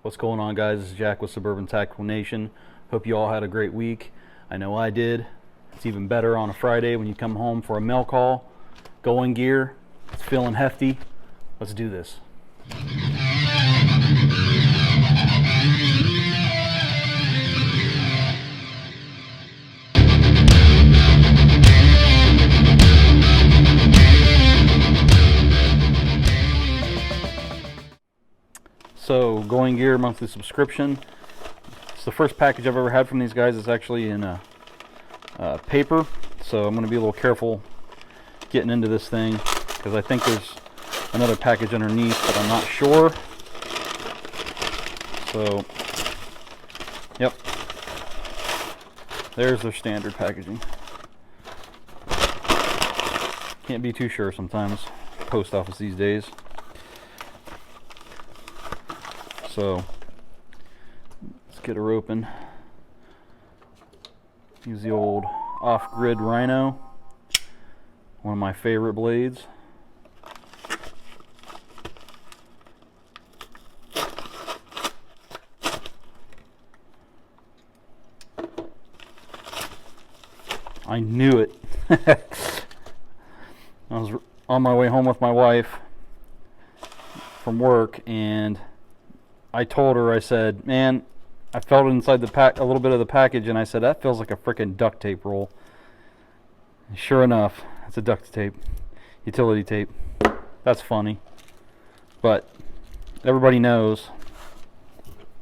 What's going on, guys? This is Jack with Suburban Tactical Nation. Hope you all had a great week. I know I did. It's even better on a Friday when you come home for a mail call. Going gear. It's feeling hefty. Let's do this. So, Going Gear monthly subscription. It's the first package I've ever had from these guys. It's actually in a paper, so I'm going to be a little careful getting into this thing because I think there's another package underneath, but I'm not sure. So, yep, there's their standard packaging. Can't be too sure sometimes. Post office these days. So let's get her open. Use the old off-grid Rhino, one of my favorite blades. I knew it. I was on my way home with my wife from work, and I told her, I said, man, I felt it inside the pack, a little bit of the package, and I said, that feels like a freaking duct tape roll. And sure enough, it's a duct tape, utility tape. That's funny. But everybody knows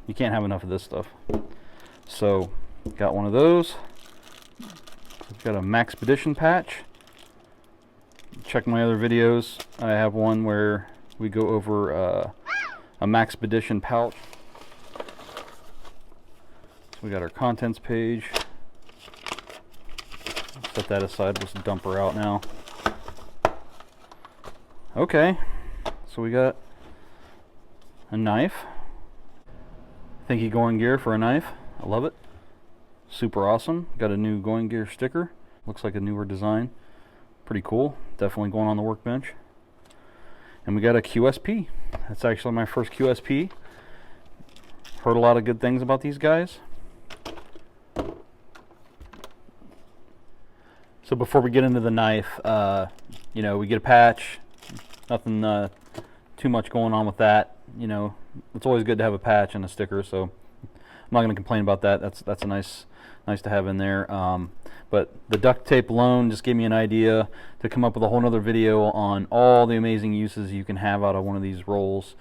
you can't have enough of this stuff. So, got one of those. Got a Maxpedition patch. Check my other videos. I have one where we go over a Maxpedition pouch. So we got our contents page. Set that aside, just dump her out now. Okay, so we got a knife. Thank you, Going Gear, for a knife. I love it. Super awesome. Got a new Going Gear sticker. Looks like a newer design. Pretty cool. Definitely going on the workbench. And we got a QSP. That's actually my first QSP. Heard a lot of good things about these guys. So before we get into the knife, you know, we get a patch. Nothing too much going on with that. You know, it's always good to have a patch and a sticker. So I'm not going to complain about that. That's a nice to have in there. But the duct tape alone just gave me an idea to come up with a whole nother video on all the amazing uses you can have out of one of these rolls.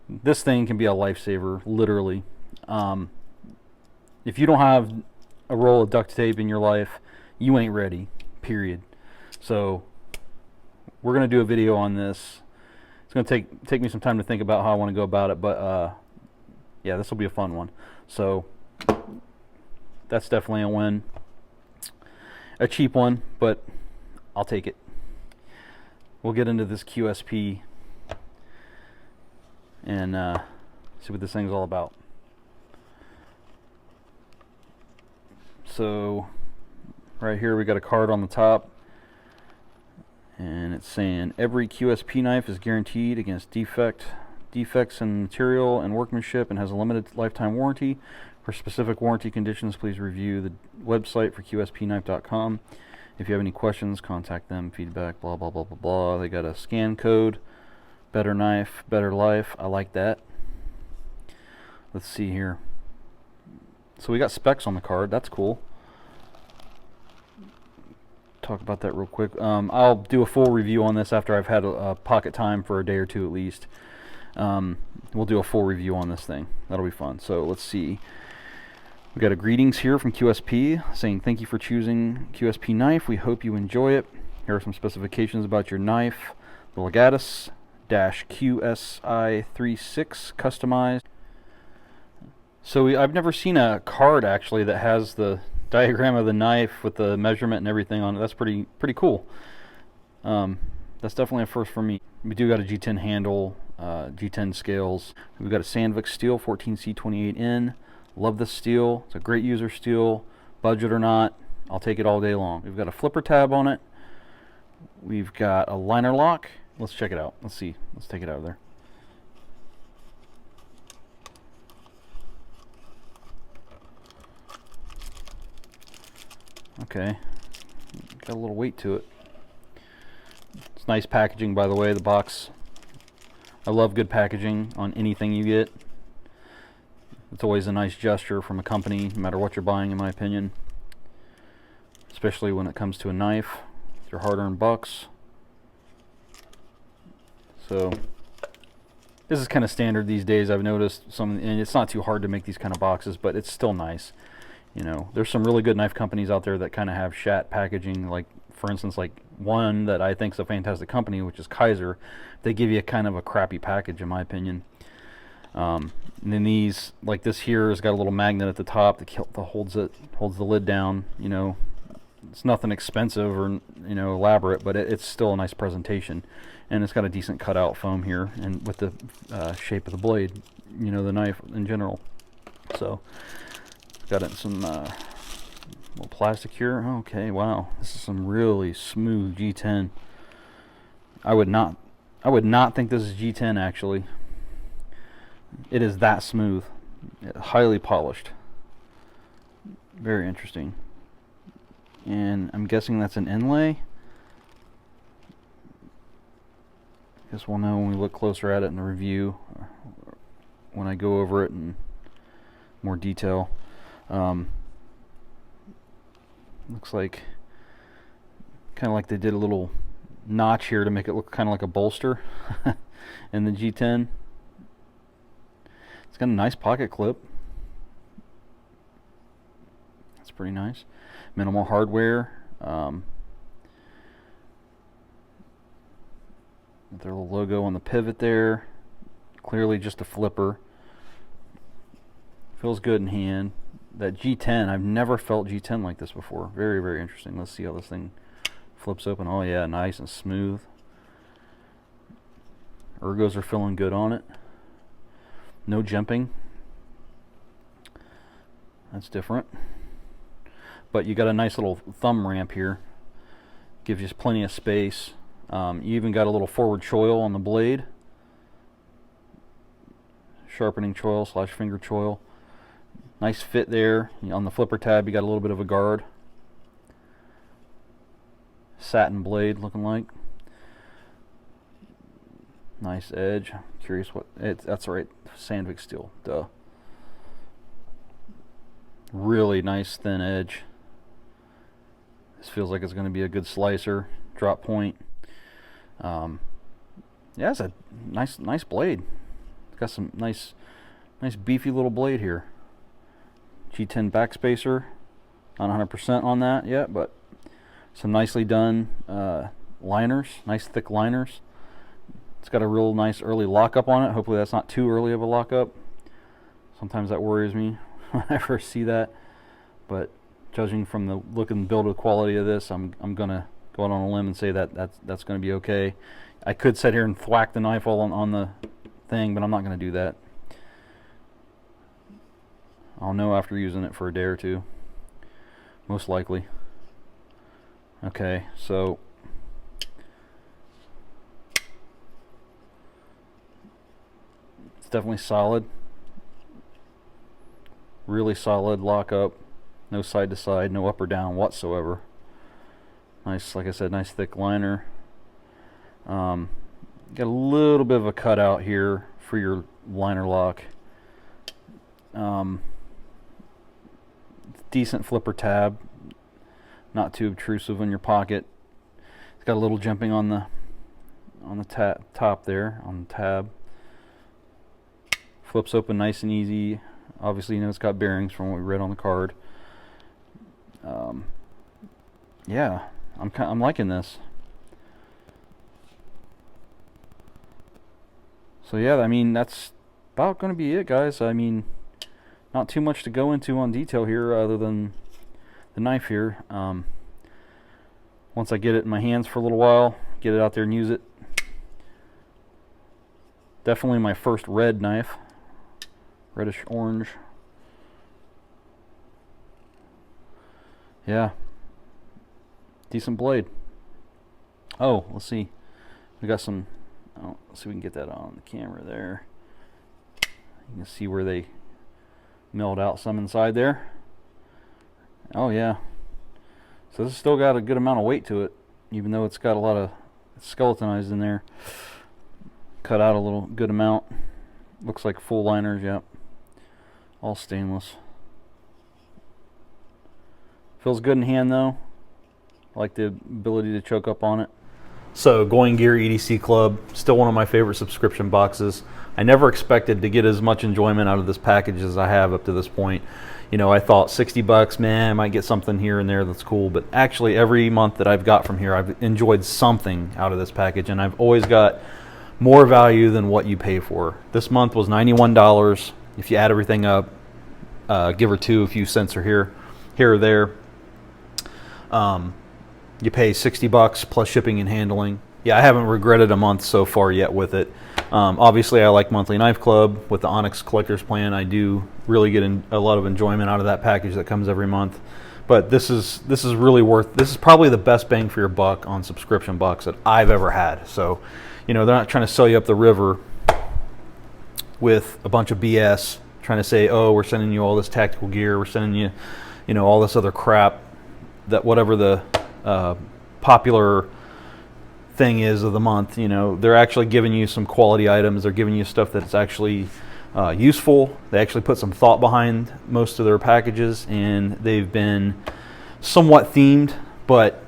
This thing can be a lifesaver, literally. If you don't have a roll of duct tape in your life, you ain't ready, period. So we're going to do a video on this. It's going to take me some time to think about how I want to go about it, but yeah, this will be a fun one. So that's definitely a win. A cheap one, but I'll take it. We'll get into this QSP and see what this thing's all about. So right here we got a card on the top, and it's saying every QSP knife is guaranteed against defects in material and workmanship and has a limited lifetime warranty. For specific warranty conditions, please review the website for qspknife.com. If you have any questions, contact them. Feedback, blah, blah, blah, blah, blah. They got a scan code. Better knife, better life. I like that. Let's see here. So we got specs on the card. That's cool. Talk about that real quick. I'll do a full review on this after I've had a pocket time for a day or two at least. We'll do a full review on this thing. That'll be fun. So let's see. We got a greetings here from QSP saying, thank you for choosing QSP knife. We hope you enjoy it. Here are some specifications about your knife. The legatus QSI36 customized. So I've never seen a card actually that has the diagram of the knife with the measurement and everything on it. That's pretty cool. That's definitely a first for me. We do got a G10 handle, G10 scales. We've got a Sandvik steel 14C28N. Love this steel. It's a great user steel. Budget or not, I'll take it all day long. We've got a flipper tab on it. We've got a liner lock. Let's check it out. Let's see. Let's take it out of there. Okay, got a little weight to it. It's nice packaging, by the way, the box. I love good packaging on anything you get. It's always a nice gesture from a company, no matter what you're buying, in my opinion. Especially when it comes to a knife. It's your hard-earned bucks. So this is kind of standard these days, I've noticed. And it's not too hard to make these kind of boxes, but it's still nice. You know, there's some really good knife companies out there that kind of have shat packaging, like, for instance, like one that I think is a fantastic company, which is Kaiser. They give you kind of a crappy package, in my opinion. And then these, like this here, has got a little magnet at the top that holds the lid down. You know, it's nothing expensive or, you know, elaborate, but it's still a nice presentation, and it's got a decent cutout foam here, and with the shape of the blade, you know, the knife in general. So got it some little plastic here. Okay, wow, this is some really smooth G10. I would not think this is G10 actually. It is that smooth, highly polished. Very interesting. And I'm guessing that's an inlay. Guess we'll know when we look closer at it in the review, when I go over it in more detail. Looks like kind of like they did a little notch here to make it look kind of like a bolster in the G10. It's got a nice pocket clip. That's pretty nice. Minimal hardware. With their little logo on the pivot there. Clearly just a flipper. Feels good in hand. That G10, I've never felt G10 like this before. Very, very interesting. Let's see how this thing flips open. Oh yeah, nice and smooth. Ergos are feeling good on it. No jimping. That's different. But you got a nice little thumb ramp here. Gives you plenty of space. You even got a little forward choil on the blade. Sharpening choil / finger choil. Nice fit there. On the flipper tab you got a little bit of a guard. Satin blade looking like. Nice edge. Curious what that's right, Sandvik steel. Duh. Really nice thin edge. This feels like it's going to be a good slicer. Drop point. Yeah, it's a nice blade. It's got some nice beefy little blade here. G10 backspacer. Not 100% on that yet, but some nicely done liners. Nice thick liners. It's got a real nice early lockup on it. Hopefully that's not too early of a lockup. Sometimes that worries me when I first see that. But judging from the look and build quality of this, I'm gonna go out on a limb and say that's gonna be okay. I could sit here and thwack the knife all on the thing, but I'm not gonna do that. I'll know after using it for a day or two, most likely. Okay, so it's definitely solid. Really solid lockup. No side to side, no up or down whatsoever. Nice, like I said, nice thick liner. Got a little bit of a cutout here for your liner lock. Decent flipper tab. Not too obtrusive in your pocket. It's got a little jimping on the top there, on the tab. Flips open nice and easy. Obviously, you know it's got bearings from what we read on the card. Yeah, I'm liking this. So yeah, I mean that's about going to be it, guys. I mean, not too much to go into on detail here, other than the knife here. Once I get it in my hands for a little while, get it out there and use it. Definitely my first red knife, reddish orange. Yeah, decent blade. Oh, let's see. We got some. Oh, let's see if we can get that on the camera there. You can see where they milled out some inside there. Oh yeah, So this has still got a good amount of weight to it, even though it's got a lot of skeletonized in there. Cut out a little good amount. Looks like full liners, yep. All stainless. Feels good in hand though. I like the ability to choke up on it. So Going Gear EDC Club, still one of my favorite subscription boxes. I never expected to get as much enjoyment out of this package as I have up to this point. You know, I thought 60 bucks, man, I might get something here and there that's cool. But actually every month that I've got from here, I've enjoyed something out of this package, and I've always got more value than what you pay for. This month was $91. If you add everything up, give or two, a few cents are here or there. You pay 60 bucks plus shipping and handling. Yeah, I haven't regretted a month so far yet with it. Obviously, I like Monthly Knife Club. With the Onyx Collector's Plan, I do really get a lot of enjoyment out of that package that comes every month. But this is really worth. This is probably the best bang for your buck on subscription box that I've ever had. So, you know, they're not trying to sell you up the river with a bunch of BS, trying to say, oh, we're sending you all this tactical gear, we're sending you, you know, all this other crap, that whatever the popular thing is of the month. You know, they're actually giving you some quality items. They're giving you stuff that's actually useful. They actually put some thought behind most of their packages, and they've been somewhat themed. But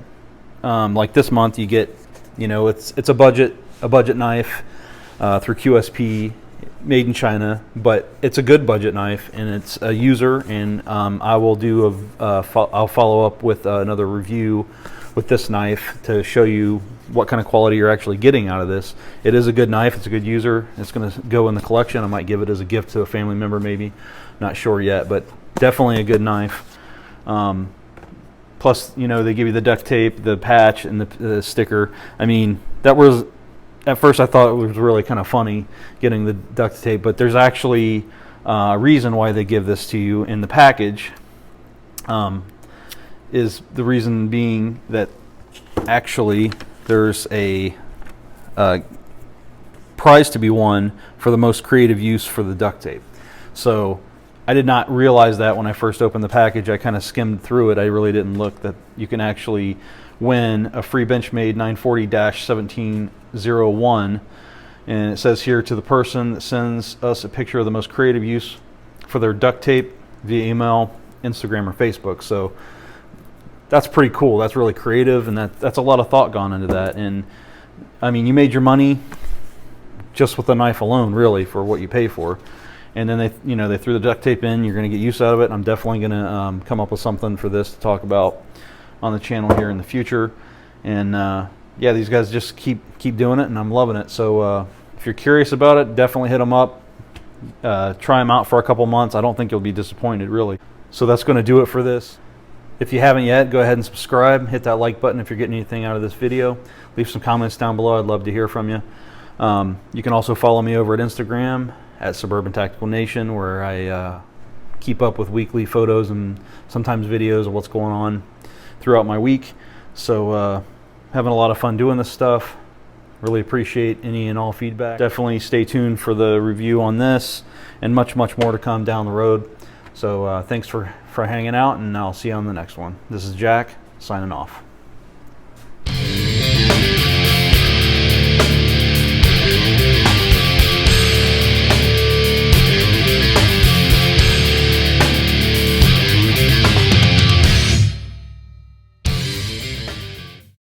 like this month, you get, you know, it's a budget knife through QSP, made in China, but it's a good budget knife, and it's a user. And I will do I'll follow up with another review with this knife to show you what kind of quality you're actually getting out of this. It is a good knife. It's a good user. It's going to go in the collection. I might give it as a gift to a family member, maybe. Not sure yet, but definitely a good knife. Plus, you know, they give you the duct tape, the patch, and the sticker. I mean, that was, at first I thought it was really kind of funny getting the duct tape, but there's actually a reason why they give this to you in the package. Is the reason being that actually there's a prize to be won for the most creative use for the duct tape. So I did not realize that when I first opened the package. I kind of skimmed through it. I really didn't look that you can actually win a free Benchmade 940-1701, and it says here, to the person that sends us a picture of the most creative use for their duct tape via email, Instagram, or Facebook. So that's pretty cool. That's really creative, and that's a lot of thought gone into that. And I mean, you made your money just with the knife alone, really, for what you pay for. And then they threw the duct tape in. You're going to get use out of it. I'm definitely going to come up with something for this to talk about on the channel here in the future. And yeah, these guys just keep doing it, and I'm loving it. So if you're curious about it, definitely hit them up. Try them out for a couple months. I don't think you'll be disappointed, really. So that's going to do it for this. If you haven't yet, go ahead and subscribe. Hit that like button if you're getting anything out of this video. Leave some comments down below. I'd love to hear from you. You can also follow me over at Instagram at Suburban Tactical Nation, where I keep up with weekly photos and sometimes videos of what's going on throughout my week. So having a lot of fun doing this stuff. Really appreciate any and all feedback. Definitely stay tuned for the review on this, and much more to come down the road. So thanks for hanging out, and I'll see you on the next one. This is Jack, signing off.